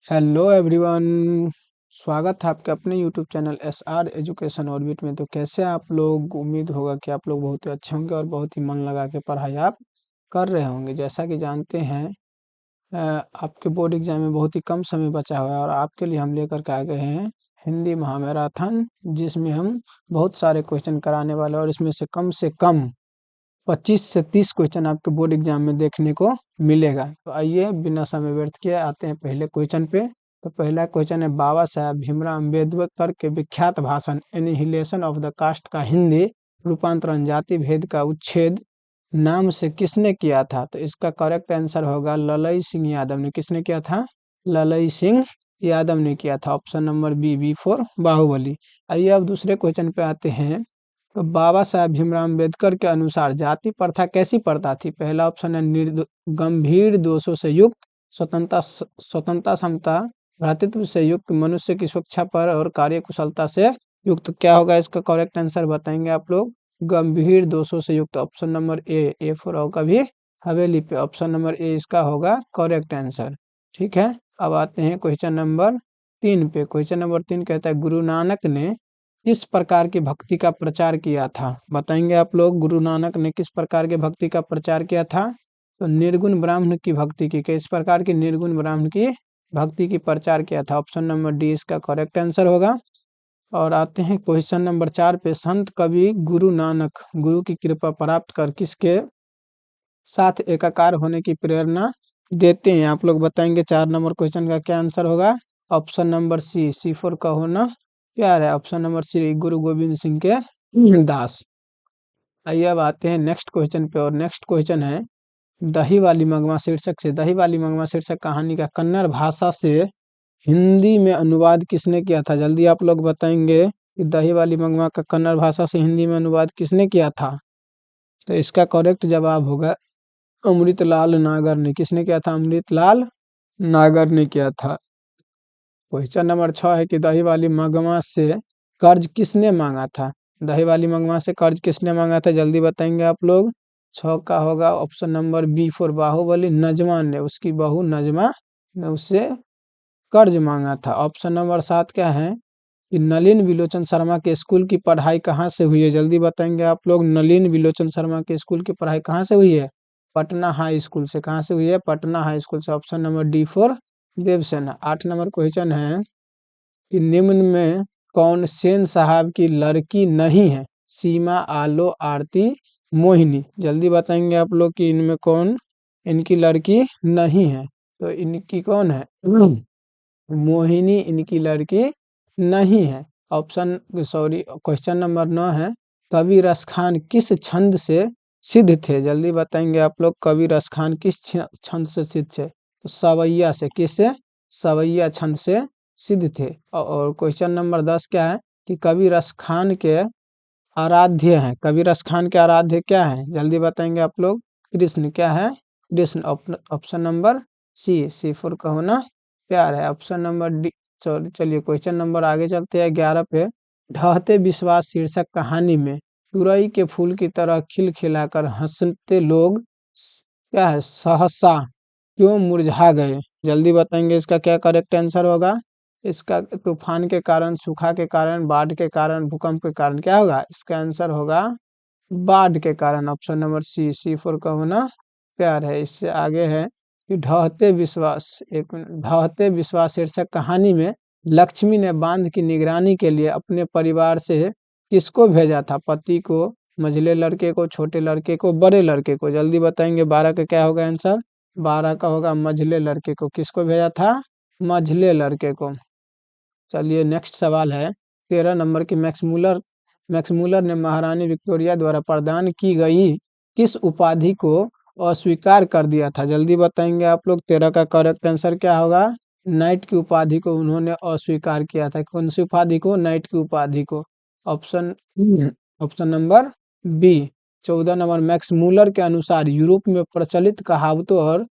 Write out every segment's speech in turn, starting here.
Hello everyone. स्वागत है आपके अपने YouTube channel SR education orbit में। तो कैसे आप लोग, उम्मीद होगा कि आप लोग बहुत ही अच्छे होंगे और बहुत ही मन लगा के पढ़ाई आप कर रहे होंगे। जैसा कि जानते हैं आपके बोर्ड एग्जाम में बहुत ही कम समय बचा हुआ है और आपके लिए हम लेकर के आ गए हैं हिंदी महामैराथन, जिसमें हम बहुत सारे क्वेश्चन कराने वाले हैं और इसमें से कम 25 से 30 क्वेश्चन आपके बोर्ड एग्जाम में देखने को मिलेगा। तो आइए बिना समय व्यर्थ किए आते हैं पहले क्वेश्चन पे। तो पहला क्वेश्चन है, बाबा साहब भीमराव अम्बेडकर के विख्यात भाषण एनिहिलेशन ऑफ द कास्ट का हिंदी रूपांतरण जाति भेद का उच्छेद नाम से किसने किया था? तो इसका करेक्ट आंसर होगा ललई सिंह यादव ने। किसने किया था? ललई सिंह यादव ने किया था। Option number B for Baahubali. आइए अब दूसरे क्वेश्चन पे आते हैं। तो बाबा साहब भीमराव अम्बेडकर के अनुसार जाति प्रथा कैसी प्रथा थी? पहला ऑप्शन है गंभीर दोषों से युक्त, स्वतंत्रता समता भ्रातृत्व से युक्त, मनुष्य की शिक्षा पर और कार्य कुशलता से युक्त। क्या होगा इसका करेक्ट आंसर बताएंगे आप लोग? गंभीर दोषों से युक्त। ऑप्शन नंबर ए फॉर होगा भी हवेली पे। ऑप्शन नंबर ए इसका होगा करेक्ट आंसर। ठीक है, अब आते हैं क्वेश्चन नंबर 3 पे। क्वेश्चन नंबर 3 कहता है, गुरु नानक ने किस प्रकार की भक्ति का प्रचार किया था? बताएंगे आप लोग, गुरु नानक ने किस प्रकार के भक्ति का प्रचार किया था? तो निर्गुण ब्राह्मण की भक्ति की। किस प्रकार की? निर्गुण ब्राह्मण की भक्ति की प्रचार किया था। ऑप्शन नंबर डी इसका करेक्ट आंसर होगा। और आते हैं क्वेश्चन नंबर 4 पे। संत कवि गुरु नानक गुरु की कृपा प्राप्त कर किसके साथ एकाकार होने की प्रेरणा देते हैं? आप लोग बताएंगे 4 नंबर क्वेश्चन का क्या आंसर होगा? ऑप्शन नंबर सी फॉर का होना प्यार है। ऑप्शन नंबर सी गुरु गोविंद सिंह के दास। आइए अब आते हैं नेक्स्ट क्वेश्चन पे। और नेक्स्ट क्वेश्चन है, दही वाली मगवा शीर्षक से, दही वाली मगवा शीर्षक कहानी का कन्नड़ भाषा से हिंदी में अनुवाद किसने किया था? जल्दी आप लोग बताएंगे कि दही वाली मगवा का कन्नड़ भाषा से हिंदी में अनुवाद किसने किया था? तो इसका करेक्ट जवाब होगा अमृतलाल नागर ने। किसने किया था? अमृतलाल नागर ने किया था। क्वेश्चन नंबर 6 है कि दही वाली मगवा से कर्ज किसने मांगा था? दही वाली मगवा से कर्ज किसने मांगा था? जल्दी बताएंगे आप लोग। 6 का होगा option number B for Baahubali. Najma ने, उसकी बहू नजमा ने उससे कर्ज मांगा था। ऑप्शन नंबर 7 क्या है कि नलिन विलोचन शर्मा के स्कूल की पढ़ाई कहाँ से हुई है? जल्दी बताएंगे आप लोग। नलिन विलोचन शर्मा के स्कूल की पढ़ाई कहाँ से हुई है? पटना हाई स्कूल से। कहाँ से हुई है? पटना हाई स्कूल से। Option number D for Devasena. 8 number question है कि निम्न में कौन सेन साहब की लड़की नहीं है? सीमा, आलो, आरती, मोहिनी। जल्दी बताएंगे आप लोग कि इनमें कौन इनकी लड़की नहीं है? तो इनकी कौन है? मोहिनी इनकी लड़की नहीं है। ऑप्शन सॉरी क्वेश्चन नंबर 9 है, कवि रस खान किस छंद से सिद्ध थे? जल्दी बताएंगे आप लोग, कवि रस खान किस छंद से सिद्ध थे? तो सवैया से। किससे? सवैया छंद से सिद्ध थे। और क्वेश्चन नंबर 10 क्या है कि कवि रस खान के आराध्य हैं। कवि रस खान के आराध्य क्या है? जल्दी बताएंगे आप लोग। कृष्ण। क्या है? Krishna. Option number C for का होना प्यार है। Option number D. चलिए क्वेश्चन नंबर आगे चलते हैं 11 पे। ढहते विश्वास शीर्षक कहानी में तुरई के फूल की तरह खिलखिलाकर हंसते लोग क्या है सहसा क्यों मुरझा गए? जल्दी बताएंगे इसका क्या करेक्ट आंसर होगा? इसका तूफान के कारण, सूखा के कारण, बाढ़ के कारण, भूकंप के कारण क्या होगा? इसका आंसर होगा बाढ़ के कारण। ऑप्शन नंबर सी फॉर का होना प्यार है। इससे आगे है कि ढहते विश्वास, एक ढहते विश्वास शीर्षक कहानी में लक्ष्मी ने बांध की निगरानी के लिए अपने परिवार से किसको भेजा था? पति को, मझले लड़के को, छोटे लड़के को, बड़े लड़के को? जल्दी बताएंगे। 12 का क्या होगा आंसर? 12 का होगा मझले लड़के को। किसको भेजा था? मझले लड़के को। चलिए नेक्स्ट सवाल है 13 नंबर की। मैक्समूलर ने महारानी विक्टोरिया द्वारा प्रदान की गई किस उपाधि को अस्वीकार कर दिया था? जल्दी बताएंगे आप लोग। 13 का करेक्ट आंसर क्या होगा? नाइट की उपाधि को उन्होंने अस्वीकार किया था। कौन सी उपाधि को? नाइट की उपाधि को। Option option number B. 14 number, Max Muller के अनुसार यूरोप में प्रचलित कहावतों और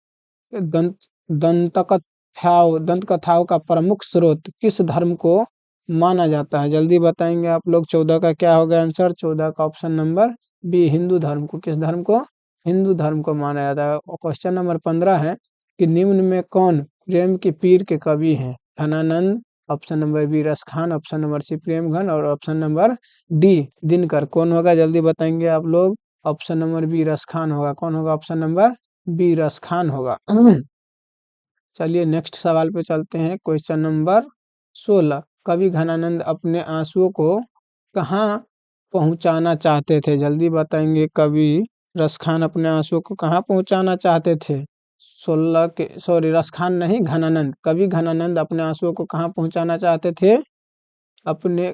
दंत दंत कथाओं का प्रमुख स्रोत किस धर्म को माना जाता है? जल्दी बताएंगे आप लोग। 14 का क्या होगा आंसर? 14 का ऑप्शन नंबर बी, हिंदू धर्म को। किस धर्म को? हिंदू धर्म को माना जाता है। और क्वेश्चन नंबर 15 है कि निम्न में कौन प्रेम के पीर के कवि हैं? Ghananand, option number B Raskhan, option number C Premghan और ऑप्शन नंबर डी दिनकर। कौन होगा जल्दी बताएंगे आप लोग? ऑप्शन नंबर बी रसखान होगा। कौन होगा? ऑप्शन नंबर बी रसखान होगा। चलिए नेक्स्ट सवाल पे चलते हैं। Question number 16। कवि घनानंद अपने आंसुओं को कहाँ पहुंचाना चाहते थे? जल्दी बताएंगे। कवि रसखान अपने आंसुओं को कहाँ पहुंचाना चाहते थे? 16 के सॉरी रसखान नहीं, घनानंद। कवि घनानंद अपने आंसुओं को कहाँ पहुंचाना चाहते थे? अपने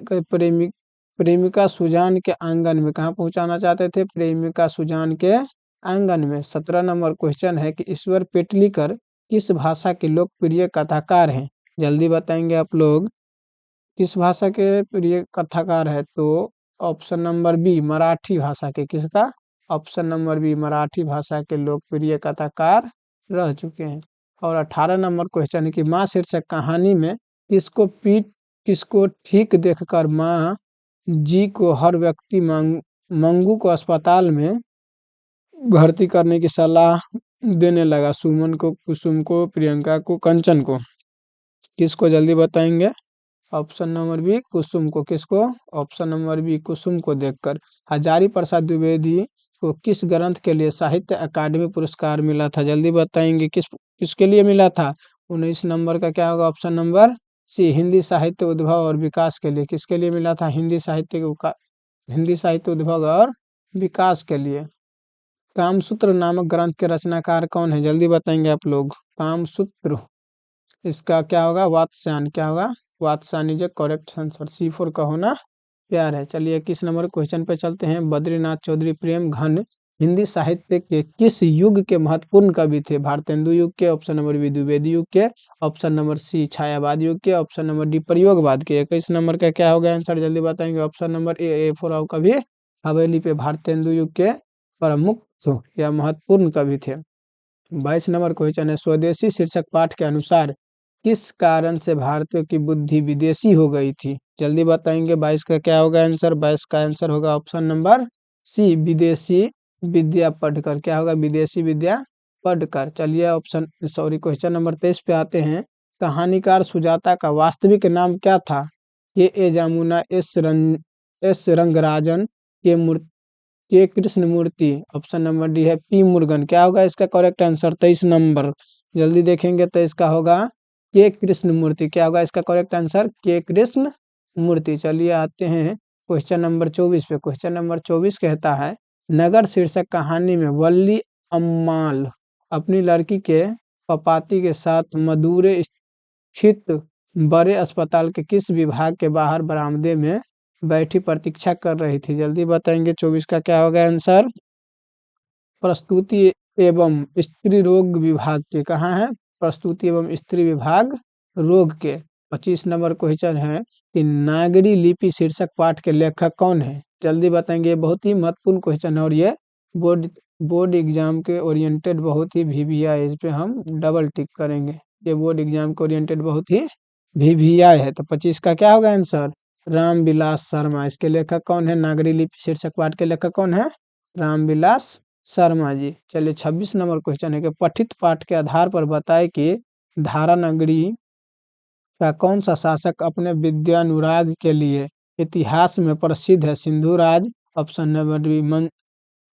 प्रेमिका सुजान के आंगन में। कहाँ पहुंचाना चाहते थे? प्रेमिका सुजान के आंगन में। 17 नंबर क्वेश्चन है कि ईश्वर पेटलीकर किस भाषा के लोकप्रिय कथाकार हैं? जल्दी बताएंगे आप लोग। किस भाषा के प्रिय कथाकार है? तो ऑप्शन नंबर बी मराठी भाषा के। किसका? ऑप्शन नंबर बी मराठी भाषा के लोकप्रिय कथाकार रह चुके हैं। और 18 नंबर क्वेश्चन है कि माँ शीर्षक कहानी में किसको ठीक देखकर माँ जी को हर व्यक्ति मंगू को अस्पताल में भर्ती करने की सलाह देने लगा? सुमन को, कुसुम को, प्रियंका को, कंचन को? किसको जल्दी बताएंगे? ऑप्शन नंबर बी कुसुम को। किसको? ऑप्शन नंबर बी कुसुम को देखकर। हजारी प्रसाद द्विवेदी को किस ग्रंथ के लिए साहित्य अकादमी पुरस्कार मिला था? जल्दी बताएंगे। किसके लिए मिला था? 19 नंबर का क्या होगा? ऑप्शन नंबर सी हिंदी साहित्य उद्भव और विकास के लिए। किसके लिए मिला था? हिंदी साहित्य उद्भव और विकास के लिए। कामसूत्र नामक ग्रंथ के रचनाकार कौन है? जल्दी बताएंगे आप लोग। कामसूत्र, इसका क्या होगा? वात्स्यायन। क्या होगा? Vatsyayana is a correct answer. C4 का होना प्यार है। चलिए 21 नंबर क्वेश्चन पे चलते हैं। बद्रीनाथ चौधरी प्रेम घन हिंदी साहित्य के किस युग के महत्वपूर्ण कवि थे? भारतेंदु युग के, ऑप्शन नंबर बी द्विवेदी युग के, ऑप्शन नंबर सी छायावाद युग के, ऑप्शन नंबर डी प्रयोगवाद के। 21 नंबर का क्या होगा आंसर? जल्दी बताएंगे। ऑप्शन नंबर ए फोर कवि हवेली पे भारतेंदु युग के प्रमुख या महत्वपूर्ण कवि थे। 22 नंबर क्वेश्चन है। स्वदेशी शीर्षक पाठ के अनुसार किस कारण से भारतीयों की बुद्धि विदेशी हो गई थी? जल्दी बताएंगे। 22 का क्या होगा आंसर? 22 का आंसर होगा ऑप्शन नंबर सी विदेशी विद्या पढ़कर। क्या होगा? विदेशी विद्या पढ़कर। चलिए क्वेश्चन नंबर 23 पे आते हैं। कहानीकार सुजाता का वास्तविक नाम क्या था? ए जामुना, एस रंगराजन, के कृष्णमूर्ति, ऑप्शन नंबर डी है पी मुरुगन। क्या होगा इसका करेक्ट आंसर? 23 नंबर जल्दी देखेंगे तो इसका होगा के कृष्णमूर्ति। क्या होगा इसका करेक्ट आंसर? के कृष्णमूर्ति। चलिए आते हैं क्वेश्चन नंबर 24 पे। क्वेश्चन नंबर 24 कहता है नगर शीर्षक कहानी में वल्ली अम्माल अपनी लड़की के पपाती के साथ मदुरै स्थित बड़े अस्पताल के किस विभाग के बाहर बरामदे में बैठी प्रतीक्षा कर रही थी? जल्दी बताएंगे। 24 का क्या होगा आंसर? प्रस्तुति एवं स्त्री रोग विभाग के। कहाँ है? प्रस्तुति एवं स्त्री विभाग रोग के। 25 नंबर क्वेश्चन है कि नागरी लिपि शीर्षक पाठ के लेखक कौन है? जल्दी बताएंगे। बहुत ही महत्वपूर्ण क्वेश्चन है और ये बोर्ड एग्जाम के ओरिएंटेड बहुत ही VVI है। इस पे हम डबल टिक करेंगे। ये बोर्ड एग्जाम के ओरिएंटेड बहुत ही VVI है। तो 25 का क्या होगा आंसर? रामविलास शर्मा। इसके लेखक कौन है? नागरी लिपि शीर्षक पाठ के लेखक कौन है? रामविलास शर्मा जी। चलिए 26 नंबर क्वेश्चन है कि पठित पाठ के आधार पर बताए कि धारा नगरी का कौन सा शासक अपने विद्यानुराग के लिए इतिहास में प्रसिद्ध है? सिंधु राज, ऑप्शन नंबर बी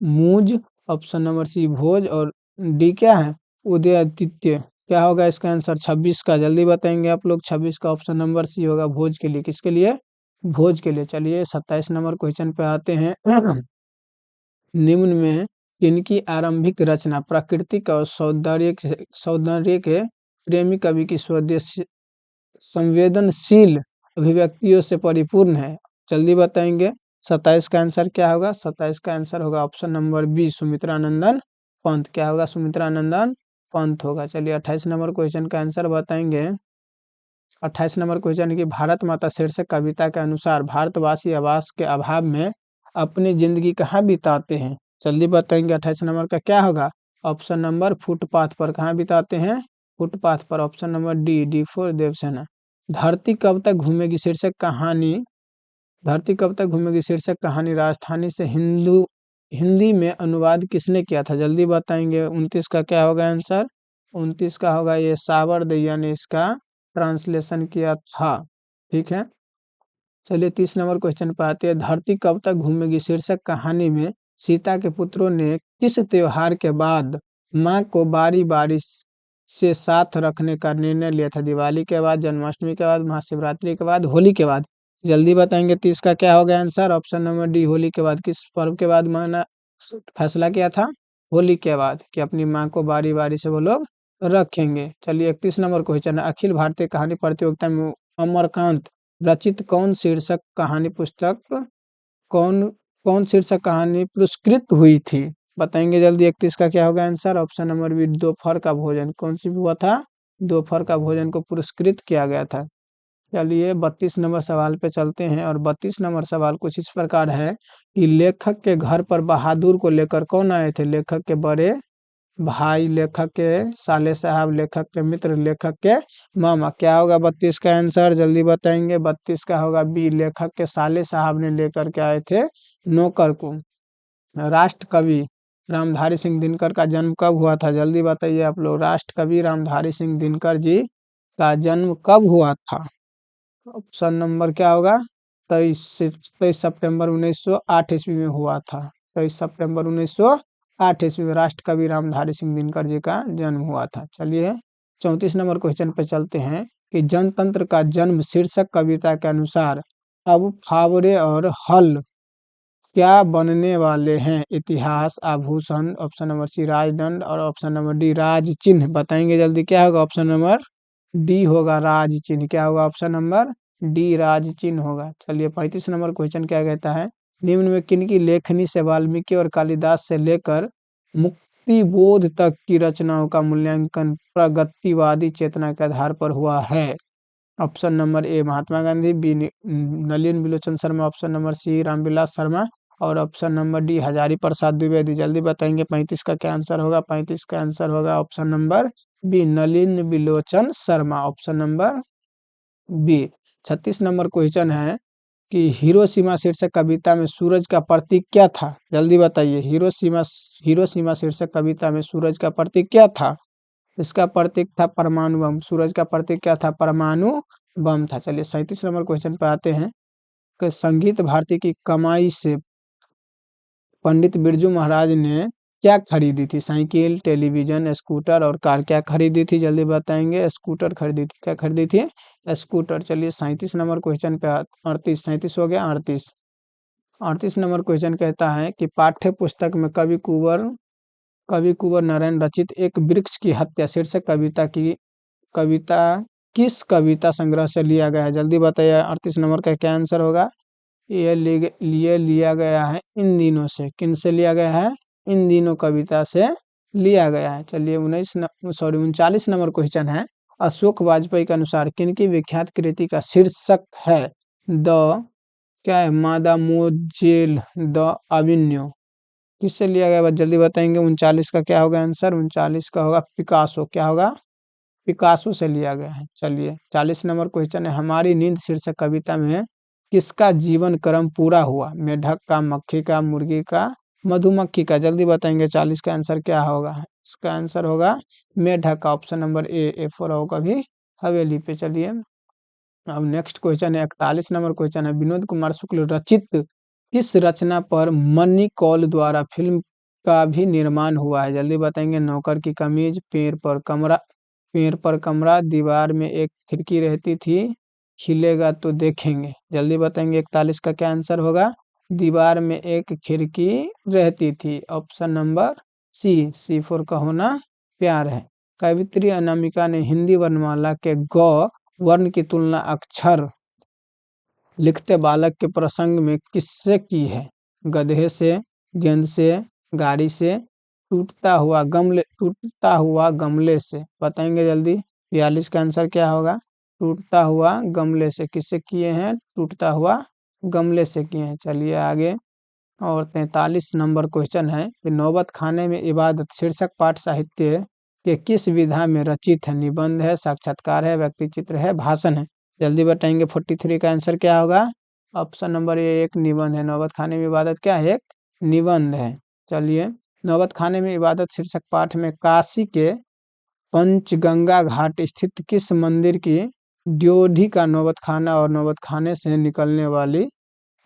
मूज, ऑप्शन नंबर सी भोज और डी क्या है? उदयादित्य। क्या होगा इसका आंसर? 26 का जल्दी बताएंगे आप लोग। 26 का ऑप्शन नंबर सी होगा भोज के लिए। किसके लिए? भोज के लिए। चलिए 27 नंबर क्वेश्चन पे आते हैं। निम्न में किनकी आरंभिक रचना प्राकृतिक और सौंदर्य के प्रेमी कवि की स्वदेशी संवेदनशील अभिव्यक्तियों से परिपूर्ण है? जल्दी बताएंगे। 27 का आंसर क्या होगा? 27 का आंसर होगा option number B Sumitranandan Pant. क्या होगा? सुमित्रानंदन पंत होगा। चलिए 28 नंबर क्वेश्चन का आंसर बताएंगे। 28 नंबर क्वेश्चन की भारत माता शीर्षक कविता के अनुसार भारतवासी आवास के अभाव में अपनी जिंदगी कहाँ बिताते हैं? जल्दी बताएंगे। 28 नंबर का क्या होगा? ऑप्शन नंबर फुटपाथ पर। कहाँ बिताते हैं? फुटपाथ पर। Option number D for Devasena. धरती कब तक घूमेगी शीर्षक कहानी धरती कब तक घूमेगी शीर्षक कहानी राजस्थानी से हिंदी में अनुवाद किसने किया था? जल्दी बताएंगे। 29 का क्या होगा आंसर? 29 का होगा ये सावरदैया ने इसका ट्रांसलेशन किया था। ठीक है, चलिए 30 नंबर क्वेश्चन पे आते हैं। धरती कब तक घूमेगी शीर्षक कहानी में सीता के पुत्रों ने किस त्योहार के बाद माँ को बारी बारी से साथ रखने का निर्णय लिया था? दिवाली के बाद, जन्माष्टमी के बाद, महाशिवरात्रि के बाद, होली के बाद? जल्दी बताएंगे। 30 का क्या होगा answer? Option number D, Holi के बाद। किस पर्व के बाद माना फैसला किया था? होली के बाद, कि अपनी माँ को बारी बारी से वो लोग रखेंगे। चलिए 31 नंबर क्वेश्चन है। अखिल भारतीय कहानी प्रतियोगिता में अमरकांत रचित कौन शीर्षक कहानी पुस्तक कौन कौन शीर्षक कहानी पुरस्कृत हुई थी? बताएंगे जल्दी। 31 का क्या होगा आंसर? ऑप्शन नंबर बी, दोपहर का भोजन। कौन सी हुआ था? दोपहर का भोजन को पुरस्कृत किया गया था। चलिए 32 नंबर सवाल पे चलते हैं, और 32 नंबर सवाल कुछ इस प्रकार है कि लेखक के घर पर बहादुर को लेकर कौन आए थे? लेखक के बड़े भाई, लेखक के साले साहब, लेखक के मित्र, लेखक के मामा। क्या होगा 32 का आंसर? जल्दी बताएंगे। 32 का होगा बी, लेखक के साले साहब ने लेकर के आए थे नौकर को। राष्ट्र कवि रामधारी सिंह दिनकर का जन्म कब हुआ था? जल्दी बताइए आप लोग। राष्ट्र कवि रामधारी सिंह दिनकर जी का जन्म कब हुआ था? ऑप्शन नंबर क्या होगा? 23 सितंबर 1908 ईस्वी में हुआ था। 23 सितंबर 1908 ईस्वी में राष्ट्र कवि रामधारी सिंह दिनकर जी का जन्म हुआ था। चलिए 34 नंबर क्वेश्चन पे चलते हैं कि जनतंत्र का जन्म शीर्षक कविता के अनुसार अब फावड़े और हल क्या बनने वाले हैं? इतिहास, आभूषण, ऑप्शन नंबर सी राजदंड, और ऑप्शन नंबर डी राज चिन्ह। बताएंगे जल्दी। क्या होगा? ऑप्शन नंबर डी होगा राज चिन्ह। क्या होगा? ऑप्शन नंबर डी राज चिन्ह होगा। चलिए 35 नंबर क्वेश्चन क्या कहता है? निम्न में किनकी लेखनी से वाल्मीकि और कालिदास से लेकर मुक्ति बोध तक की रचनाओं का मूल्यांकन प्रगतिवादी चेतना के आधार पर हुआ है? Option number A Mahatma Gandhi, B Nalin Bilochan Sharma, option number C Ramvilas Sharma, और option number D Hazari Prasad Dwivedi. जल्दी बताएंगे 35 का क्या आंसर होगा? 35 का आंसर होगा option number B, Nalin Bilochan Sharma. Option number B. 36 number question है कि हिरोशिमा शीर्षक कविता में सूरज का प्रतीक क्या था? जल्दी बताइए। हिरोशिमा शीर्षक कविता में सूरज का प्रतीक क्या था? इसका प्रतीक था परमाणु बम। सूरज का प्रतीक क्या था? परमाणु बम था। चलिए 37 नंबर क्वेश्चन पे आते हैं कि संगीत भारती की कमाई से पंडित बिरजू महाराज ने क्या खरीदी थी? साइकिल, टेलीविजन, स्कूटर और कार। क्या खरीदी थी? जल्दी बताएंगे। स्कूटर खरीदी थी। क्या खरीदी थी? स्कूटर। चलिए 37 नंबर क्वेश्चन पे 38 37 हो गया 38। 38 नंबर क्वेश्चन कहता है कि पाठ्य पुस्तक में कवि कुंवर नारायण रचित एक वृक्ष की हत्या शीर्षक कविता किस कविता संग्रह से लिया गया है? जल्दी बताइए। 38 नंबर का क्या आंसर होगा? ये लिया गया है इन दिनों से। किन से लिया गया है? इन दिनों कविता से लिया गया है। चलिए 39 नंबर क्वेश्चन है। अशोक वाजपेयी के अनुसार किनकी विख्यात कृति का शीर्षक है द क्या है? मादा मोजेल द अविन्यो। किससे लिया गया? बस जल्दी बताएंगे। 39 का क्या होगा आंसर? 39 का होगा पिकासो। क्या होगा? पिकासो से लिया गया है। चलिए 40 नंबर क्वेश्चन है। हमारी नींद शीर्षक कविता में किसका जीवन क्रम पूरा हुआ? मेढक का, मक्खी का, मुर्गी का, मधुमक्खी का। जल्दी बताएंगे। 40 का आंसर क्या होगा? इसका आंसर होगा मेढक का। ऑप्शन नंबर ए फॉर होगा भी हवेली पे। चलिए अब नेक्स्ट क्वेश्चन है। 41 नंबर क्वेश्चन है। विनोद कुमार शुक्ल रचित किस रचना पर मन्नी कौल द्वारा फिल्म का भी निर्माण हुआ है? जल्दी बताएंगे। नौकर की कमीज, पेड़ पर कमरा, दीवार में एक खिड़की रहती थी, खिलेगा तो देखेंगे। जल्दी बताएंगे। 41 का क्या आंसर होगा? दीवार में एक खिड़की रहती थी। ऑप्शन नंबर सी फोर का होना प्यार है। कवित्री अनामिका ने हिंदी वर्णमाला के ग वर्ण की तुलना अक्षर लिखते बालक के प्रसंग में किससे की है? गधे से, गेंद से, गाड़ी से, टूटता हुआ गमले से। बताएंगे जल्दी। 42 का आंसर क्या होगा? टूटता हुआ गमले से। किससे किए हैं? टूटता हुआ गमले से किए हैं। चलिए आगे। और 43 नंबर क्वेश्चन है कि नौबत खाने में इबादत शीर्षक पाठ साहित्य के किस विधा में रचित है? निबंध है, साक्षात्कार है, व्यक्ति चित्र है, भाषण है। जल्दी बताएंगे। 43 का आंसर क्या होगा? ऑप्शन नंबर ए एक निबंध है। नौबत खाने में इबादत क्या है? एक निबंध है। चलिए नौबत खाने में इबादत शीर्षक पाठ में पंचगंगा घाट स्थित किस मंदिर की ड्योढ़ी का नौबतखाना और नौबतखाने से निकलने वाली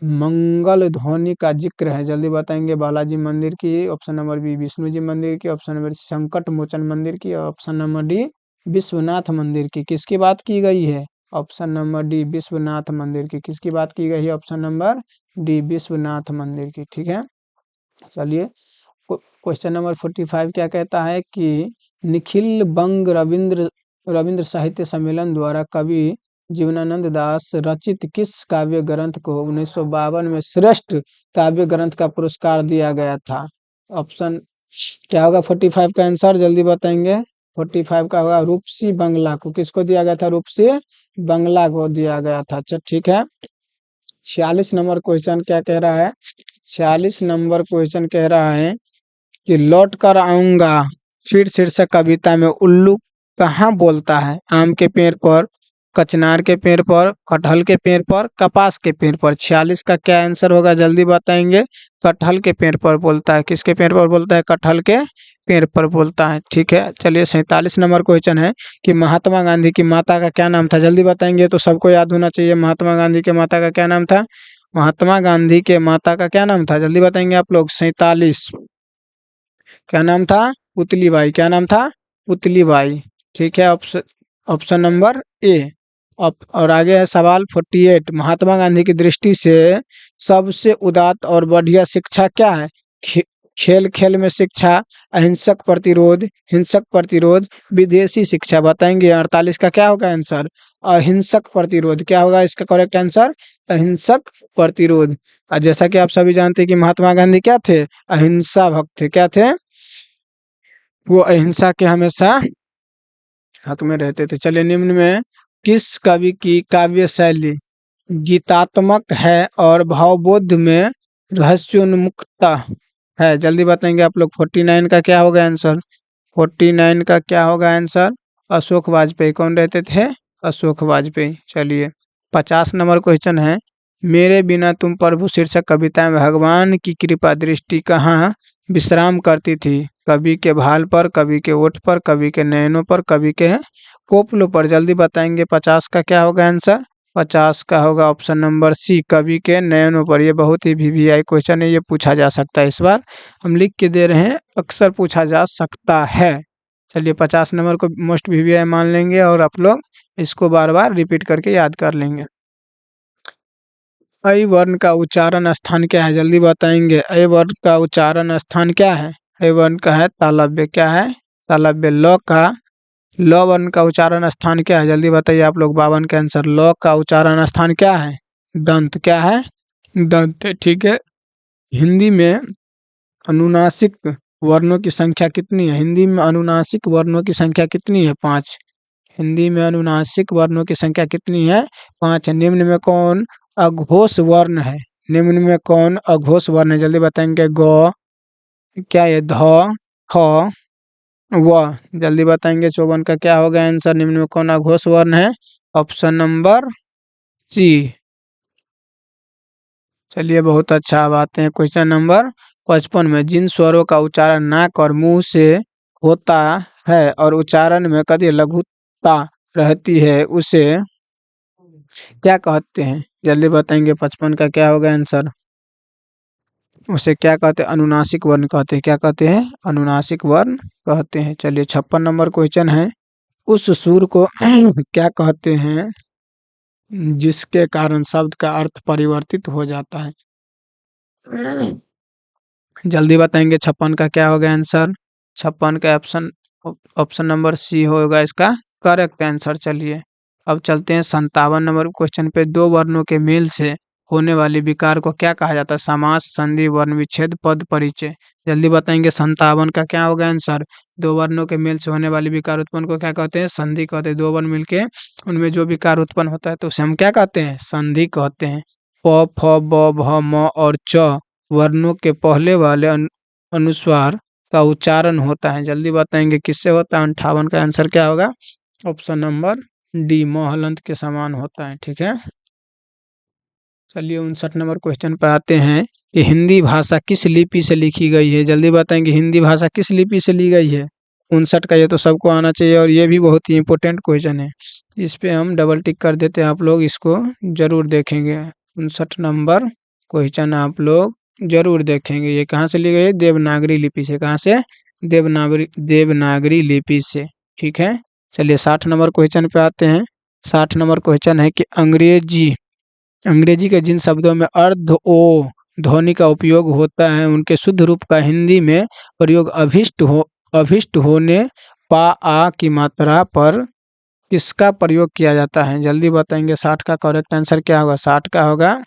मंगल ध्वनि का जिक्र है? जल्दी बताएंगे। बालाजी मंदिर की, option number B Vishnu ji मंदिर की, ऑप्शन नंबर सी संकट मोचन मंदिर की, और ऑप्शन नंबर डी विश्वनाथ मंदिर की। किसकी बात की गई है? ऑप्शन नंबर डी विश्वनाथ मंदिर की। किसकी बात की गई है? ऑप्शन नंबर डी विश्वनाथ मंदिर की। ठीक है, चलिए क्वेश्चन नंबर 45 क्या कहता है कि निखिल बंग रविंद्र रविंद्र साहित्य सम्मेलन द्वारा कवि जीवनानंद दास रचित किस काव्य ग्रंथ को 1952 में श्रेष्ठ काव्य ग्रंथ का पुरस्कार दिया गया था? ऑप्शन क्या होगा 45 का आंसर? जल्दी बताएंगे। 45 का होगा रूपसी बंगला को। किसको दिया गया था? रूपसी बंगला को दिया गया था। अच्छा ठीक है, 46 नंबर क्वेश्चन क्या कह रहा है? 46 नंबर क्वेश्चन कह रहा है कि लौट कर आऊंगा फिर शीर्षक कविता में उल्लू कहाँ बोलता है? आम के पेड़ पर, कचनार के पेड़ पर, कटहल के पेड़ पर, कपास के पेड़ पर। 46 का क्या आंसर होगा? जल्दी बताएंगे। कटहल के पेड़ पर बोलता है। किसके पेड़ पर बोलता है? कटहल के पेड़ पर बोलता है। ठीक है, चलिए 47 नंबर क्वेश्चन है कि महात्मा गांधी की माता का क्या नाम था? जल्दी बताएंगे, तो सबको याद होना चाहिए। महात्मा गांधी के माता का क्या नाम था? महात्मा गांधी के माता का क्या नाम था? जल्दी बताएंगे आप लोग। 47 क्या नाम था? पुतली बाई। क्या नाम था? पुतली बाई। ठीक है, ऑप्शन ऑप्शन नंबर ए। और आगे है सवाल 48, महात्मा गांधी की दृष्टि से सबसे उदात्त और बढ़िया शिक्षा क्या है? खे, खेल खेल में शिक्षा, अहिंसक प्रतिरोध, हिंसक प्रतिरोध, विदेशी शिक्षा। बताएंगे। 48 का क्या होगा आंसर? अहिंसक प्रतिरोध। क्या होगा इसका करेक्ट आंसर? अहिंसक प्रतिरोध। और जैसा कि आप सभी जानते हैं कि महात्मा गांधी क्या थे? अहिंसा भक्त थे। क्या थे? वो अहिंसा के हमेशा हक में रहते थे। चलिए, निम्न में किस कवि की काव्य शैली गीतात्मक है और भावबोध में रहस्योन्मुखता है? जल्दी बताएंगे आप लोग। 49 का क्या होगा आंसर? 49 का क्या होगा आंसर? अशोक वाजपेयी। कौन रहते थे? अशोक वाजपेयी। चलिए 50 नंबर क्वेश्चन है, मेरे बिना तुम प्रभु शीर्षक कविता में भगवान की कृपा दृष्टि कहाँ विश्राम करती थी? कवि के भाल पर, कवि के ओठ पर, कवि के नयनों पर, कवि के कोपलों पर। जल्दी बताएंगे। 50 का क्या होगा आंसर? 50 का होगा ऑप्शन नंबर सी, कवि के नयनों पर। ये बहुत ही वीवीआई क्वेश्चन है, ये पूछा जा सकता है। इस बार हम लिख के दे रहे हैं, अक्सर पूछा जा सकता है। चलिए 50 नंबर को मोस्ट वीवीआई मान लेंगे और आप लोग इसको बार बार रिपीट करके याद कर लेंगे। अ वर्ण का उच्चारण स्थान क्या है? जल्दी बताएंगे। अ वर्ण का उच्चारण स्थान क्या है? अ वर्ण का है तालव्य। क्या है? तालव्य। ल वर्ण का उच्चारण स्थान क्या है? जल्दी बताइए आप लोग। 52 का आंसर। ल का उच्चारण स्थान क्या है? दंत। क्या है? दंत। ठीक है, हिंदी में अनुनासिक वर्णों की संख्या कितनी है? हिंदी में अनुनासिक वर्णों की संख्या कितनी है? 5। हिंदी में अनुनासिक वर्णों की संख्या कितनी है? 5 है। निम्न में कौन अघोष वर्ण है? निम्न में कौन अघोष वर्ण है? जल्दी बताएंगे। ग, क्या ये, ध, ख, व। जल्दी बताएंगे। 54 का क्या होगा आंसर? निम्न में कौन अघोष वर्ण है? Option number C. चलिए बहुत अच्छा, अब आते हैं क्वेश्चन नंबर 55 में। जिन स्वरों का उच्चारण नाक और मुंह से होता है और उच्चारण में कभी लघुता रहती है उसे क्या कहते हैं? जल्दी बताएंगे। 55 का क्या होगा आंसर? उसे क्या कहते हैं? अनुनासिक वर्ण कहते हैं। क्या कहते हैं? अनुनासिक वर्ण कहते हैं। चलिए 56 नंबर क्वेश्चन है, उस सुर को क्या कहते हैं जिसके कारण शब्द का अर्थ परिवर्तित हो जाता है? जल्दी बताएंगे। 56 का क्या होगा आंसर? 56 का ऑप्शन ऑप्शन नंबर सी होगा इसका करेक्ट आंसर। चलिए अब चलते हैं 57 नंबर क्वेश्चन पे। दो वर्णों के मेल से होने वाले विकार को क्या कहा जाता है? समास, संधि, वर्ण विच्छेद, पद परिचय। जल्दी बताएंगे। 57 का क्या होगा आंसर? दो वर्णों के मेल से होने वाले विकार उत्पन्न को क्या कहते हैं? संधि कहते हैं। दो वर्ण मिलके उनमें जो विकार उत्पन्न होता है तो उसे हम क्या कहते हैं? संधि कहते हैं। प, फ, ब, भ, म और च वर्णों के पहले वाले अनुस्वार का उच्चारण होता है। जल्दी बताएंगे किससे होता है? 58 का आंसर क्या होगा? ऑप्शन नंबर डी, म हलंत के समान होता है। ठीक है, चलिए 59 नंबर क्वेश्चन पर आते हैं कि हिंदी भाषा किस लिपि से लिखी गई है? जल्दी बताएंगे। हिंदी भाषा किस लिपि से ली गई है? 59 का, ये तो सबको आना चाहिए और ये भी बहुत ही इंपॉर्टेंट क्वेश्चन है। इस पे हम डबल टिक कर देते हैं, आप लोग इसको जरूर देखेंगे। 59 नंबर क्वेश्चन आप लोग जरूर देखेंगे। ये कहाँ से ली गई है? देवनागरी लिपि से। कहाँ से? देवनागरी लिपि से। ठीक है, चलिए 60 नंबर क्वेश्चन पे आते हैं। 60 नंबर क्वेश्चन है कि अंग्रेजी के जिन शब्दों में अर्ध ओ ध्वनि का उपयोग होता है उनके शुद्ध रूप का हिंदी में प्रयोग अभिष्ट होने पा आ की मात्रा पर किसका प्रयोग किया जाता है? जल्दी बताएंगे। 60 का करेक्ट आंसर क्या होगा? 60 का होगा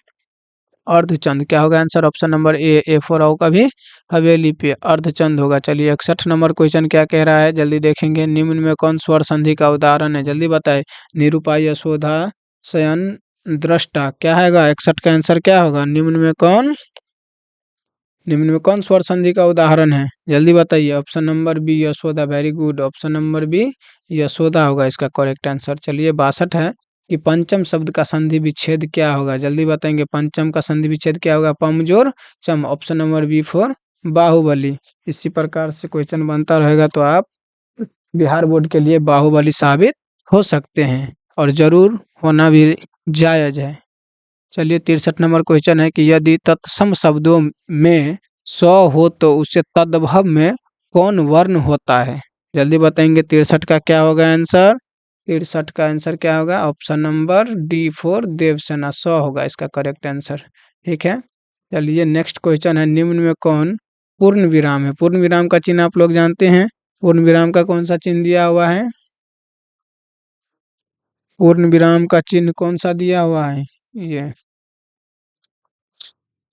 अर्धचंद। क्या होगा answer? Option number A for आओ का भी हवेली पे अर्धचंद होगा। चलिए 61 नंबर क्वेश्चन क्या कह रहा है, जल्दी देखेंगे। निम्न में कौन स्वर संधि का उदाहरण है? जल्दी बताए। निरूपा, यशोदा, शयन, दृष्टा। क्या है 61 का आंसर क्या होगा? निम्न में कौन स्वर संधि का उदाहरण है? जल्दी बताइए। Option number B Yashoda, very good. Option number B Yashoda होगा इसका करेक्ट आंसर। चलिए 62 है कि पंचम शब्द का संधि विच्छेद क्या होगा? जल्दी बताएंगे। पंचम का संधि विच्छेद क्या होगा? पमजोर चम। Option number B for Baahubali. इसी प्रकार से क्वेश्चन बनता रहेगा तो आप बिहार बोर्ड के लिए बाहुबली साबित हो सकते हैं, और जरूर होना भी जायज है। चलिए 63 नंबर क्वेश्चन है कि यदि तत्सम शब्दों में स हो तो उससे तद्भव में कौन वर्ण होता है? जल्दी बताएंगे। 63 का क्या होगा आंसर? 63 का आंसर क्या होगा? Option number D four Devasena, स होगा इसका करेक्ट आंसर। ठीक है, चलिए नेक्स्ट क्वेश्चन है। निम्न में कौन पूर्ण विराम है? पूर्ण विराम का चिन्ह आप लोग जानते हैं। पूर्ण विराम का कौन सा चिन्ह दिया हुआ है? पूर्ण विराम का चिन्ह कौन सा दिया हुआ है? ये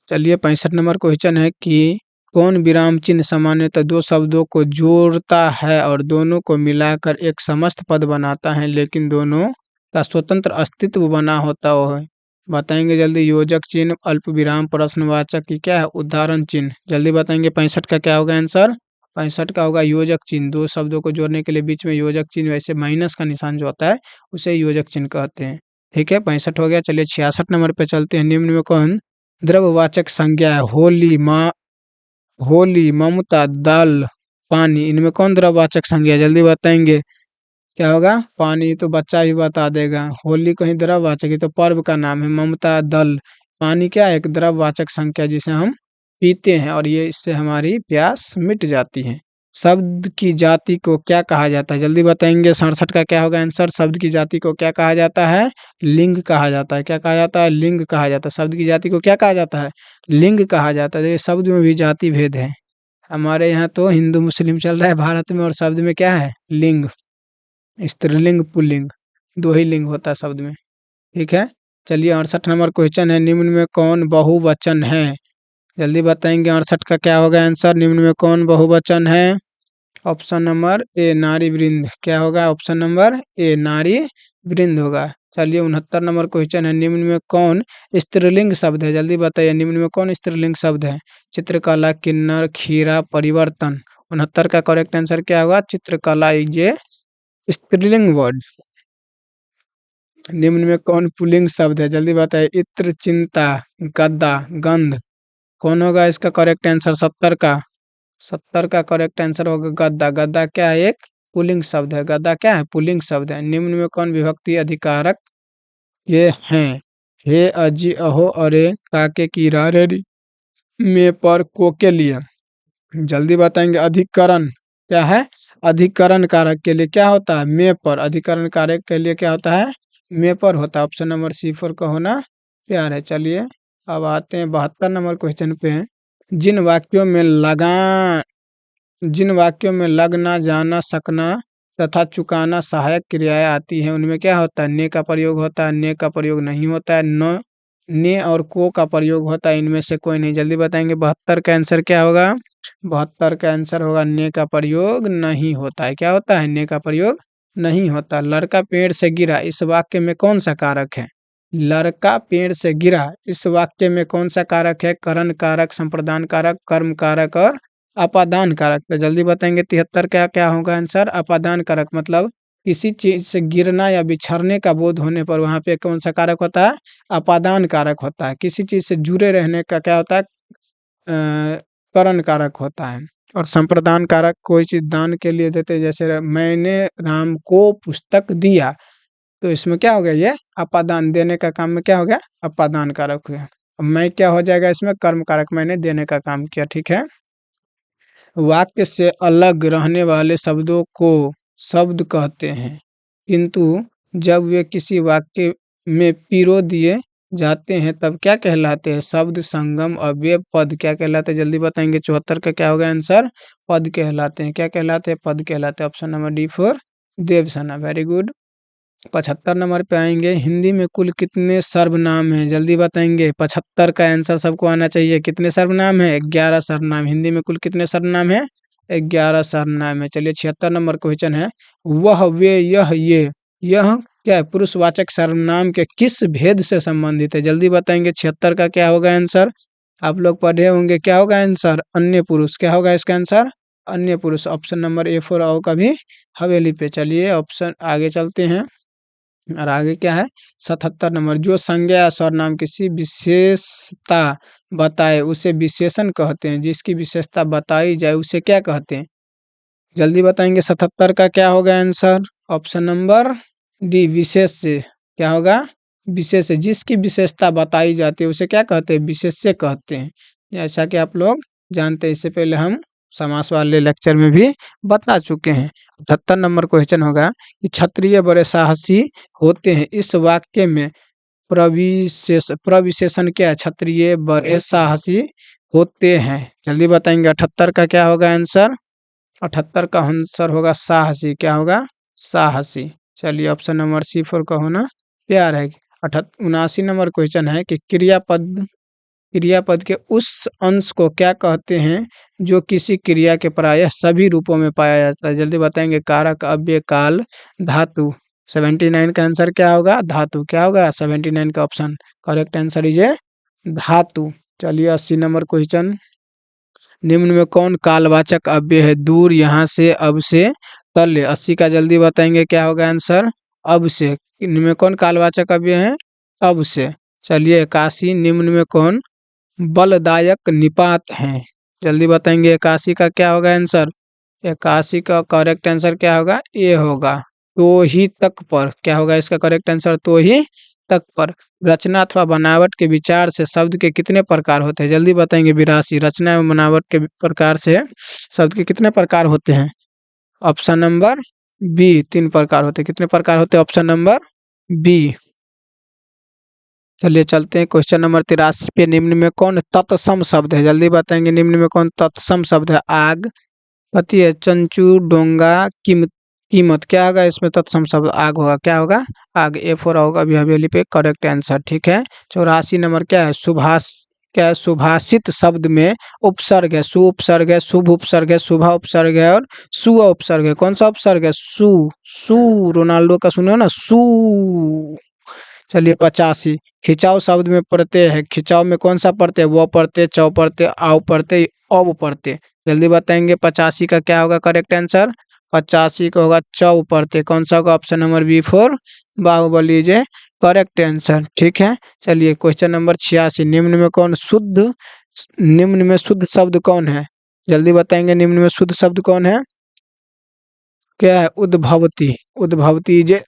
चलिए 65 नंबर क्वेश्चन है कि कौन विराम चिन्ह सामान्यतः दो शब्दों को जोड़ता है और दोनों को मिलाकर एक समस्त पद बनाता है, लेकिन दोनों का स्वतंत्र अस्तित्व बना होता है? बताएंगे जल्दी। योजक चिन्ह, अल्प विराम, प्रश्नवाचक की क्या है? उदाहरण चिन्ह। जल्दी बताएंगे। 65 का क्या होगा आंसर? 65 का होगा योजक चिन्ह। दो शब्दों को जोड़ने के लिए बीच में योजक चिन्ह, वैसे माइनस का निशान जो होता है उसे योजक चिन्ह कहते हैं। ठीक है, 65 हो गया। चलिए 66 नंबर पे चलते हैं। निम्न में कौन द्रव्यवाचक संज्ञा है? होली, ममता, दल, पानी। इनमें कौन द्रव्यवाचक संज्ञा है? जल्दी बताएंगे। क्या होगा? पानी तो बच्चा ही बता देगा। होली कहीं द्रव्यवाचक, ये तो पर्व का नाम है। ममता, दल, पानी क्या है? एक द्रव्यवाचक संज्ञा जिसे हम पीते हैं और ये इससे हमारी प्यास मिट जाती है। शब्द की जाति को क्या कहा जाता है? जल्दी बताएंगे। 67 का क्या होगा आंसर? शब्द की जाति को क्या कहा जाता है? लिंग कहा जाता है। क्या कहा जाता है? लिंग कहा जाता है। शब्द की जाति को क्या कहा जाता है? लिंग कहा जाता है। ये शब्द में भी जाति भेद है। हमारे यहाँ तो हिंदू मुस्लिम चल रहा है भारत में, और शब्द में क्या है? लिंग। स्त्रीलिंग, पुल्लिंग, दो ही लिंग होता है शब्द में। ठीक है, चलिए 68 नंबर क्वेश्चन है। निम्न में कौन बहुवचन है? जल्दी बताएंगे। 68 का क्या होगा आंसर? निम्न में कौन बहुवचन है? ऑप्शन नंबर ए नारी वृंद। क्या होगा? ऑप्शन नंबर ए नारी वृंद होगा। चलिए 69 नंबर क्वेश्चन है। निम्न में कौन स्त्रीलिंग शब्द है? जल्दी बताइए। निम्न में कौन स्त्रीलिंग शब्द है? चित्रकला, किन्नर, खीरा, परिवर्तन। 69 का करेक्ट आंसर क्या होगा? चित्रकला इज ए स्त्रीलिंग वर्ड। निम्न में कौन पुल्लिंग शब्द है? जल्दी बताइए। इत्र, चिंता, गद्दा, गंध। कौन होगा इसका करेक्ट आंसर? 70 का करेक्ट आंसर होगा गद्दा। गद्दा क्या है? एक पुल्लिंग शब्द है। गद्दा क्या है? पुल्लिंग शब्द है। निम्न में कौन विभक्ति अधिकारक ये हैं? हे, अजी, अहो, अरे, काके, कीरा, रेडी, में, पर, को के लिए। जल्दी बताएंगे। अधिकरण क्या है? अधिकरण कारक के लिए क्या होता है? में पर। अधिकरण कारक के लिए क्या होता है? में पर होता है। ऑप्शन नंबर सी फोर का होना प्यार है। चलिए अब आते हैं 72 नंबर क्वेश्चन पे। जिन वाक्यों में लगान जिन वाक्यों में लगना, जाना, सकना तथा चुकाना सहायक क्रियाएं आती हैं उनमें क्या होता है? ने का प्रयोग होता है, ने का प्रयोग नहीं होता है, न, ने और को का प्रयोग होता है। इनमें से कोई नहीं। जल्दी बताएंगे। 72 का आंसर क्या होगा? 72 का आंसर होगा ने का प्रयोग नहीं होता है। क्या होता है? ने का प्रयोग नहीं होता। लड़का पेड़ से गिरा, इस वाक्य में कौन सा कारक है? लड़का पेड़ से गिरा, इस वाक्य में कौन सा कारक है? करण कारक, संप्रदान कारक, कर्म कारक और अपादान कारक। तो जल्दी बताएंगे। 73 का क्या होगा आंसर? अपादान कारक। मतलब किसी चीज से गिरना या बिछड़ने का बोध होने पर वहां पे कौन सा कारक होता है? अपादान कारक होता है। किसी चीज से जुड़े रहने का क्या होता है? करण कारक होता है। और संप्रदान कारक कोई चीज दान के लिए देते, जैसे मैंने राम को पुस्तक दिया, तो इसमें क्या हो गया, ये अपादान, देने का काम में क्या हो गया, अपादान कारक हुआ। अब मैं क्या हो जाएगा इसमें, कर्म कारक, मैंने देने का काम किया, ठीक है। वाक्य से अलग रहने वाले शब्दों को शब्द कहते हैं, किंतु जब वे किसी वाक्य में पिरो दिए जाते हैं तब क्या कहलाते हैं, शब्द संगम अव्यय पद क्या कहलाते हैं, जल्दी बताएंगे। 74 का क्या होगा आंसर, पद कहलाते हैं। क्या कहलाते हैं, पद कहलाते हैं। Option number D for Devasena, very good. 75 नंबर पे आएंगे, हिंदी में कुल कितने सर्वनाम हैं, जल्दी बताएंगे। 75 का आंसर सबको आना चाहिए। कितने सर्वनाम है, 11 सर्वनाम। हिंदी में कुल कितने सर्वनाम है, 11 सर्वनाम है। चलिए 76 नंबर क्वेश्चन है, वह वे यह ये, यह क्या है, पुरुषवाचक सर्वनाम के किस भेद से संबंधित है, जल्दी बताएंगे। 76 का क्या होगा आंसर, आप लोग पढ़े होंगे, क्या होगा आंसर, अन्य पुरुष। क्या होगा इसका आंसर, अन्य पुरुष। ऑप्शन नंबर ए फॉर आओ का भी हवेली पे। चलिए ऑप्शन आगे चलते हैं, और आगे क्या है, 77 नंबर, जो संज्ञा या सर्वनाम किसी विशेषता बताए उसे विशेषण कहते हैं, जिसकी विशेषता बताई जाए उसे क्या कहते हैं, जल्दी बताएंगे। 77 का क्या होगा आंसर, ऑप्शन नंबर डी विशेष से। क्या होगा, विशेष से, जिसकी विशेषता बताई जाती है उसे क्या कहते हैं, विशेष से कहते हैं। जैसा कि आप लोग जानते हैं, इससे पहले हम समास वाले लेक्चर में भी बता चुके हैं। 78 नंबर क्वेश्चन होगा कि क्षत्रिय बड़े साहसी होते हैं, इस वाक्य में प्रविशेषण क्या है, क्षत्रिय बड़े साहसी होते हैं, जल्दी बताएंगे। 78 का क्या होगा आंसर, 78 का आंसर होगा साहसी। क्या होगा, साहसी। चलिए ऑप्शन नंबर सी फोर का होना प्यार है। 79 नंबर क्वेश्चन है कि क्रियापद के उस अंश को क्या कहते हैं जो किसी क्रिया के प्रायः सभी रूपों में पाया जाता है, जल्दी बताएंगे। कारक, अव्यय, काल, धातु। 79 का आंसर क्या होगा, धातु। क्या होगा 79 का option, correct answer is a धातु। चलिए 80 नंबर क्वेश्चन, निम्न में कौन कालवाचक अव्यय है, दूर, यहाँ से, अब से, तल्य। 80 का जल्दी बताएंगे क्या होगा आंसर, अब से। निम्न में कौन कालवाचक अव्यय है, अब से। चलिए 81, निम्न में कौन बलदायक निपात हैं, जल्दी बताएंगे। 81 का क्या होगा आंसर, 81 का करेक्ट आंसर क्या होगा, ए होगा। तो ही तक पर, क्या होगा इसका करेक्ट आंसर, तो ही तक पर। रचना अथवा बनावट के विचार से शब्द के कितने प्रकार होते हैं, जल्दी बताएंगे। 82, रचना एवं बनावट के प्रकार से शब्द के कितने प्रकार होते हैं, ऑप्शन नंबर बी, 3 प्रकार होते हैं। कितने प्रकार होते हैं, ऑप्शन नंबर बी। चलिए चलते हैं क्वेश्चन नंबर 83 पे, निम्न में कौन तत्सम शब्द है, जल्दी बताएंगे। निम्न में कौन तत्सम शब्द है, आग, पति है, चंचू, डोंगा, कीमत। क्या होगा इसमें तत्सम शब्द, आग होगा। क्या होगा, आग। ए फोर होगा अभी हवेली पे, करेक्ट आंसर, ठीक है। 84 नंबर क्या है, क्या है, सुभाषित शब्द में उपसर्ग है, सु उपसर्ग है, शुभ उपसर्ग है, शुभा उपसर्ग है और सु उपसर्ग है। कौन सा उपसर्ग है, सु। सु रोनाल्डो का सुने हो ना, सु। चलिए 85, खिंचाव शब्द में प्रत्यय है, खिंचाव में कौन सा प्रत्यय, वो प्रत्यय, चौ प्रत्यय, आव प्रत्यय, अब प्रत्यय, जल्दी बताएंगे। 85 का क्या होगा करेक्ट आंसर, 85 का होगा चौ प्रत्यय। कौन सा होगा, option number B four Bahubali जे करेक्ट आंसर, ठीक है। चलिए क्वेश्चन नंबर 86, निम्न में शुद्ध शब्द कौन है, जल्दी बताएंगे। निम्न में शुद्ध शब्द कौन है, क्या है, उद्भवती। उद्भवती जे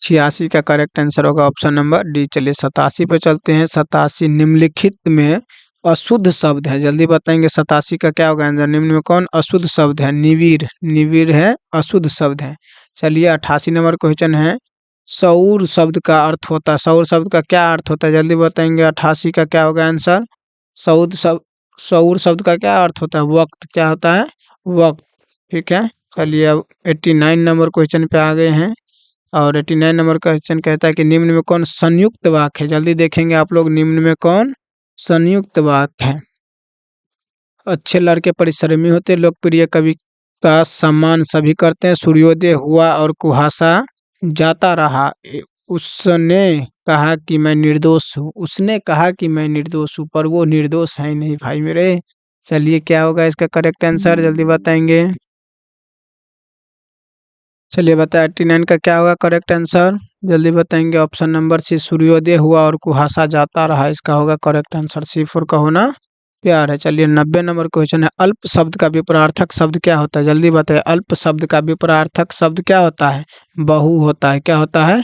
86 का करेक्ट आंसर होगा ऑप्शन नंबर डी। चलिए 87 पे चलते हैं। 87, निम्नलिखित में अशुद्ध शब्द है, जल्दी बताएंगे। 87 का क्या होगा आंसर, निम्न में कौन अशुद्ध शब्द है, निवीर। निवीर है अशुद्ध शब्द है। चलिए 88 नंबर क्वेश्चन है, सौर शब्द का अर्थ होता है, सौर शब्द का क्या अर्थ होता है, जल्दी बताएंगे। 88 का क्या होगा आंसर, सौर शब्द का क्या अर्थ होता है, वक्त। क्या होता है, वक्त, ठीक है। चलिए अब 89 नंबर क्वेश्चन पे आ गए हैं, और 89 नंबर क्वेश्चन कहता है कि निम्न में कौन संयुक्त वाक्य है, जल्दी देखेंगे आप लोग। निम्न में कौन संयुक्त वाक्य है, अच्छे लड़के परिश्रमी होते, लोकप्रिय कवि का सम्मान सभी करते हैं, सूर्योदय हुआ और कुहासा जाता रहा, उसने कहा कि मैं निर्दोष हूँ। उसने कहा कि मैं निर्दोष हूँ, पर वो निर्दोष है ही नहीं भाई मेरे। चलिए क्या होगा इसका करेक्ट आंसर, जल्दी बताएंगे। चलिए बताए 89 का क्या होगा करेक्ट आंसर, जल्दी बताएंगे। ऑप्शन नंबर सी, सूर्योदय हुआ और कुहासा जाता रहा, इसका होगा करेक्ट आंसर सी फोर का होना प्यार है। चलिए 90 नंबर क्वेश्चन है, अल्प शब्द का विपरीतार्थक शब्द क्या होता है? जल्दी बताइए, अल्प शब्द का विपरीतार्थक शब्द क्या होता है? बहु होता है। क्या होता है?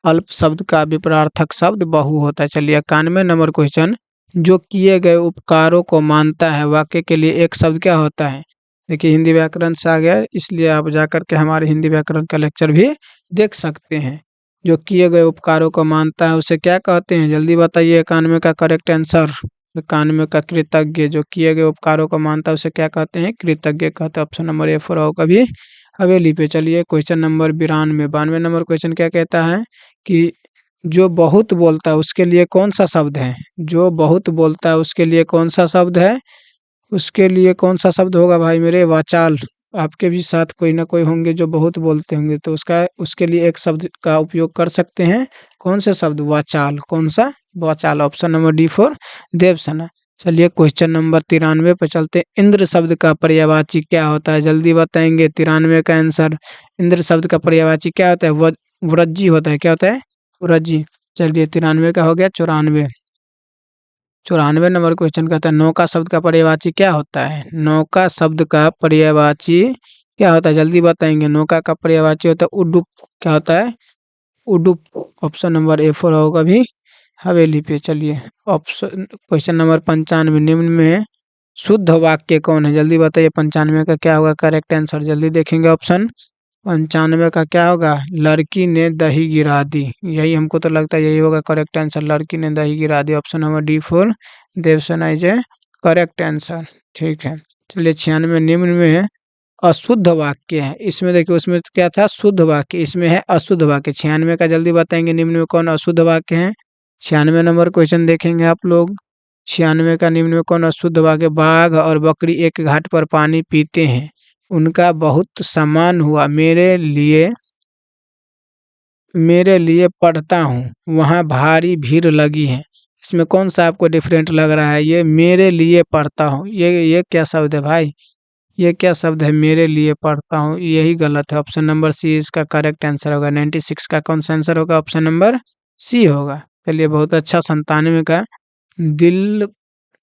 अल्प शब्द का विपरीतार्थक शब्द बहु होता है। चलिए 91 नंबर क्वेश्चन, जो किए गए उपकारों को मानता है वाक्य के लिए एक शब्द क्या होता है? देखिए हिंदी व्याकरण से आ गया है, इसलिए आप जाकर के हमारे हिंदी व्याकरण का लेक्चर भी देख सकते हैं। जो किए गए उपकारों को मानता है उसे क्या कहते हैं? जल्दी बताइए 91 का करेक्ट आंसर। 91 का कृतज्ञ, जो किए गए उपकारों को मानता है उसे क्या कहते हैं? कृतज्ञ कहते हैं। ऑप्शन नंबर ए फॉर होगा भी हवेली पे। चलिए क्वेश्चन नंबर 92, 92 नंबर क्वेश्चन क्या कहता है कि जो बहुत बोलता है उसके लिए कौन सा शब्द है? जो बहुत बोलता है उसके लिए कौन सा शब्द है? उसके लिए कौन सा शब्द होगा भाई मेरे? वाचाल। आपके भी साथ कोई ना कोई होंगे जो बहुत बोलते होंगे, तो उसका उसके लिए एक शब्द का उपयोग कर सकते हैं। कौन सा शब्द? वाचाल। कौन सा? वाचाल। Option number D for Devasena. चलिए क्वेश्चन नंबर 93 पे चलते हैं, इंद्र शब्द का पर्यायवाची क्या होता है? जल्दी बताएंगे 93 का आंसर। इंद्र शब्द का पर्यायवाची क्या होता है? व्रजी होता है। क्या होता है? व्रजी। चलिए 93 का हो गया। 94, 94 नंबर क्वेश्चन कहता है, नौका शब्द का पर्यायवाची क्या होता है? नौका शब्द का पर्यायवाची क्या होता है? जल्दी बताएंगे। नौका का पर्यायवाची होता है उडुप। क्या होता है? उडुप। ऑप्शन नंबर ए फोर होगा भी हवेली पे। चलिए ऑप्शन क्वेश्चन नंबर 95, निम्न में शुद्ध वाक्य कौन है? जल्दी बताइए 95 का क्या होगा करेक्ट आंसर? जल्दी देखेंगे ऑप्शन। 95 का क्या होगा? लड़की ने दही गिरा दी। यही हमको तो लगता है यही होगा करेक्ट आंसर, लड़की ने दही गिरा दी। Option number D four Devsena is a correct answer. ठीक है। चलिए 96, निम्न में अशुद्ध वाक्य है। इसमें देखिए उसमें क्या था? शुद्ध वाक्य, इसमें है अशुद्ध वाक्य। 96 का जल्दी बताएंगे, निम्न में कौन अशुद्ध वाक्य है? 96 नंबर क्वेश्चन देखेंगे आप लोग। 96 का, निम्न में कौन अशुद्ध वाक्य? बाघ और बकरी एक घाट पर पानी पीते हैं, उनका बहुत सम्मान हुआ, मेरे लिए पढ़ता हूँ, वहाँ भारी भीड़ लगी है। इसमें कौन सा आपको डिफरेंट लग रहा है? ये मेरे लिए पढ़ता हूँ, ये क्या शब्द है भाई? ये क्या शब्द है? मेरे लिए पढ़ता हूँ, यही गलत है। ऑप्शन नंबर सी इसका करेक्ट आंसर होगा। 96 का कौन सा आंसर होगा? ऑप्शन नंबर सी होगा। चलिए बहुत अच्छा। 97 का, दिल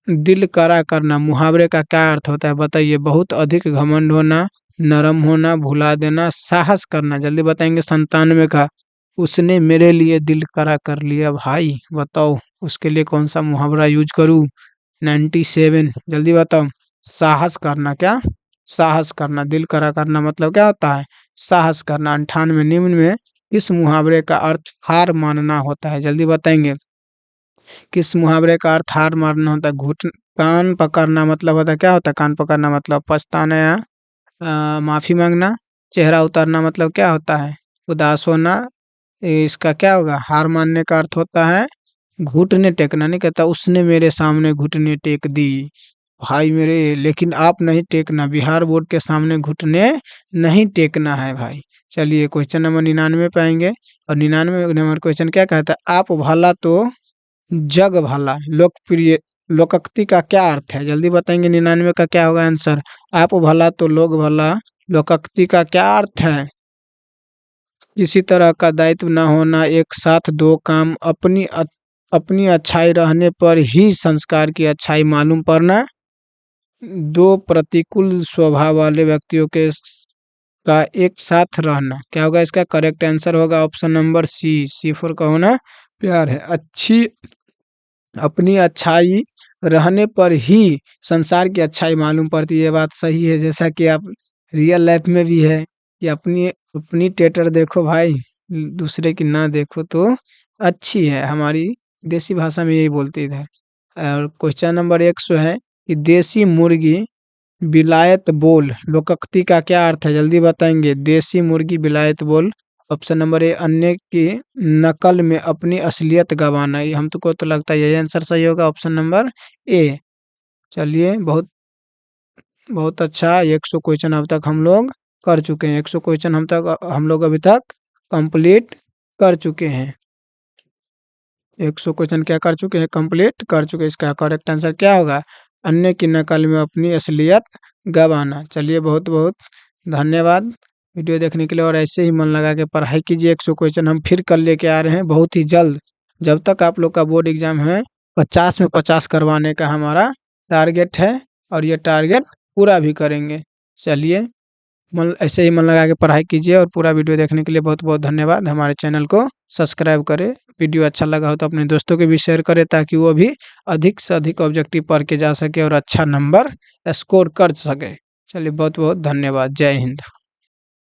दिल करा करना मुहावरे का क्या अर्थ होता है? बताइए। बहुत अधिक घमंड होना, नरम होना, भुला देना, साहस करना। जल्दी बताएंगे 97 का। उसने मेरे लिए दिल करा कर लिया। भाई बताओ उसके लिए कौन सा मुहावरा यूज करूँ? 97 जल्दी बताओ। साहस करना। क्या? साहस करना। दिल करा करना मतलब क्या होता है? साहस करना। 98, निम्न में इस मुहावरे का अर्थ हार मानना होता है? जल्दी बताएंगे। किस मुहावरे का अर्थ हार मानना होता है? घुट कान पकड़ना मतलब होता है, क्या होता है कान पकड़ना मतलब? पछताना या माफी मांगना। चेहरा उतारना मतलब क्या होता है? उदास होना। इसका क्या होगा? हार मानने का अर्थ होता है घुटने टेकना। नहीं कहता उसने मेरे सामने घुटने टेक दी। भाई मेरे, लेकिन आप नहीं टेकना, बिहार बोर्ड के सामने घुटने नहीं टेकना है भाई। चलिए क्वेश्चन नंबर 99 पे आएंगे, और 99 नंबर क्वेश्चन क्या कहता है? आप भला तो जग भला। लोकप्रिय लोकोक्ति का क्या अर्थ है? जल्दी बताएंगे। 99 का क्या होगा आंसर? आप भला तो लोग भला। लोकोक्ति का क्या अर्थ है? किसी तरह का दायित्व न होना, एक साथ दो काम, अपनी अच्छाई रहने पर ही संस्कार की अच्छाई मालूम पड़ना, दो प्रतिकूल स्वभाव वाले व्यक्तियों का एक साथ रहना। क्या होगा इसका करेक्ट आंसर? होगा ऑप्शन नंबर सी। सी फोर का होना प्यार है। अपनी अच्छाई रहने पर ही संसार की अच्छाई मालूम पड़ती है। ये बात सही है, जैसा कि आप रियल लाइफ में भी है कि अपनी अपनी टेटर देखो भाई, दूसरे की ना देखो तो अच्छी है। हमारी देसी भाषा में यही बोलते इधर। और क्वेश्चन नंबर 100 है कि देसी मुर्गी विलायत बोल लोकोक्ति का क्या अर्थ है? जल्दी बताएंगे। देसी मुर्गी विलायत बोल। ऑप्शन नंबर ए, अन्य की नकल में अपनी असलियत गंवाना। ये हमको तो लगता है यही आंसर सही होगा। ऑप्शन नंबर ए। चलिए बहुत बहुत अच्छा। 100 क्वेश्चन अब तक हम लोग कर चुके हैं। 100 क्वेश्चन हम लोग अभी तक कंप्लीट कर चुके हैं। 100 क्वेश्चन क्या कर चुके हैं? कंप्लीट कर चुके हैं। इसका करेक्ट आंसर क्या होगा? अन्य की नकल में अपनी असलियत गंवाना। चलिए बहुत बहुत धन्यवाद वीडियो देखने के लिए, और ऐसे ही मन लगा के पढ़ाई कीजिए। 100 क्वेश्चन हम फिर कल लेके आ रहे हैं बहुत ही जल्द। जब तक आप लोग का बोर्ड एग्जाम है, 50 में 50 करवाने का हमारा टारगेट है और ये टारगेट पूरा भी करेंगे। चलिए, मन ऐसे ही मन लगा के पढ़ाई कीजिए और पूरा वीडियो देखने के लिए बहुत बहुत धन्यवाद। हमारे चैनल को सब्सक्राइब करें। वीडियो अच्छा लगा हो तो अपने दोस्तों के भी शेयर करें, ताकि वो भी अधिक से अधिक ऑब्जेक्टिव पढ़ के जा सके और अच्छा नंबर स्कोर कर सके। चलिए, बहुत बहुत धन्यवाद। जय हिंद।